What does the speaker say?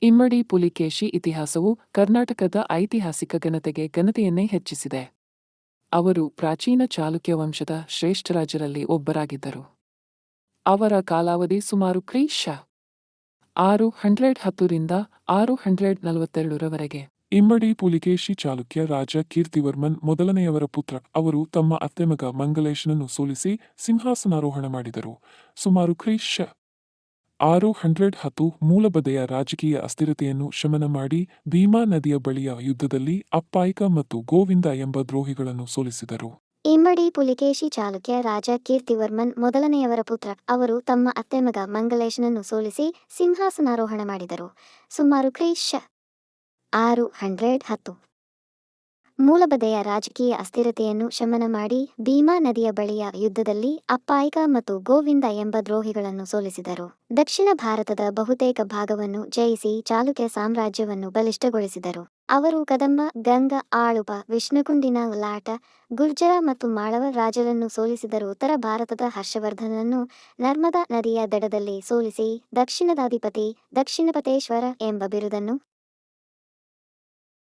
ಇಮ್ಮಡಿ ಪುಲಿಕೇಶಿ ಇತಿಹಾಸವು ಕರ್ನಾಟಕದ ಐತಿಹಾಸಿಕ ಘನತೆಯನ್ನೇ ಹೆಚ್ಚಿಸಿದೆ. ಅವರು ಪ್ರಾಚೀನ ಚಾಲುಕ್ಯ ವಂಶದ ಶ್ರೇಷ್ಠ ರಾಜರಲ್ಲಿ ಒಬ್ಬರಾಗಿದ್ದರು. ಅವರ ಕಾಲಾವಧಿ ಸುಮಾರು ಕ್ರಿ.ಶ. 610 ರಿಂದ 642 ರವರೆಗೆ. ಇಮ್ಮಡಿ ಪುಲಿಕೇಶಿ ಚಾಲುಕ್ಯ ರಾಜ ಕೀರ್ತಿವರ್ಮನ್ ಮೊದಲನೆಯವರ ಪುತ್ರ. ಅವರು ತಮ್ಮ ಅತ್ತೆಮಗ ಮಂಗಲೇಶನನ್ನು ಸೋಲಿಸಿ ಸಿಂಹಾಸನಾರೋಹಣ ಮಾಡಿದರು. ಸುಮಾರು ಕ್ರಿ.ಶ. 610 ಮೂಲಬದೆಯ ರಾಜಕೀಯ ಅಸ್ಥಿರತೆಯನ್ನು ಶಮನ ಮಾಡಿ ಭೀಮಾ ನದಿಯ ಬಳಿಯ ಯುದ್ಧದಲ್ಲಿ ಅಪ್ಪಾಯಿಕ ಮತ್ತು ಗೋವಿಂದ ಎಂಬ ದ್ರೋಹಿಗಳನ್ನು ಸೋಲಿಸಿದರು. ಇಮ್ಮಡಿ ಪುಲಿಕೇಶಿ ಚಾಲುಕ್ಯ ರಾಜ ಕೀರ್ತಿವರ್ಮನ್ ಮೊದಲನೆಯವರ ಪುತ್ರ. ಅವರು ತಮ್ಮ ಅತ್ತೆಮಗ ಮಂಗಲೇಶನನ್ನು ಸೋಲಿಸಿ ಸಿಂಹಾಸನಾರೋಹಣ ಮಾಡಿದರು. ಸುಮಾರು ಕ್ರಿ.ಶ. 610 ಮೂಲಬದೆಯ ರಾಜಕೀಯ ಅಸ್ಥಿರತೆಯನ್ನು ಶಮನ ಮಾಡಿ ಭೀಮಾ ನದಿಯ ಬಳಿಯ ಯುದ್ಧದಲ್ಲಿ ಅಪ್ಪಾಯಿಕ ಮತ್ತು ಗೋವಿಂದ ಎಂಬ ದ್ರೋಹಿಗಳನ್ನು ಸೋಲಿಸಿದರು. ದಕ್ಷಿಣ ಭಾರತದ ಬಹುತೇಕ ಭಾಗವನ್ನು ಜಯಿಸಿ ಚಾಲುಕ್ಯ ಸಾಮ್ರಾಜ್ಯವನ್ನು ಬಲಿಷ್ಠಗೊಳಿಸಿದರು. ಅವರು ಕದಂಬ, ಗಂಗ, ಆಳುಪ, ವಿಷ್ಣುಕುಂಡಿನ ಲಾಟ, ಗುರ್ಜರ ಮತ್ತು ಮಾಳವ ರಾಜರನ್ನು ಸೋಲಿಸಿದರು. ಉತ್ತರ ಭಾರತದ ಹರ್ಷವರ್ಧನನನ್ನು ನರ್ಮದಾ ನದಿಯ ದಡದಲ್ಲಿ ಸೋಲಿಸಿ ದಕ್ಷಿಣದಾಧಿಪತಿ, ದಕ್ಷಿಣಪತೇಶ್ವರ ಎಂಬ ಬಿರುದನ್ನು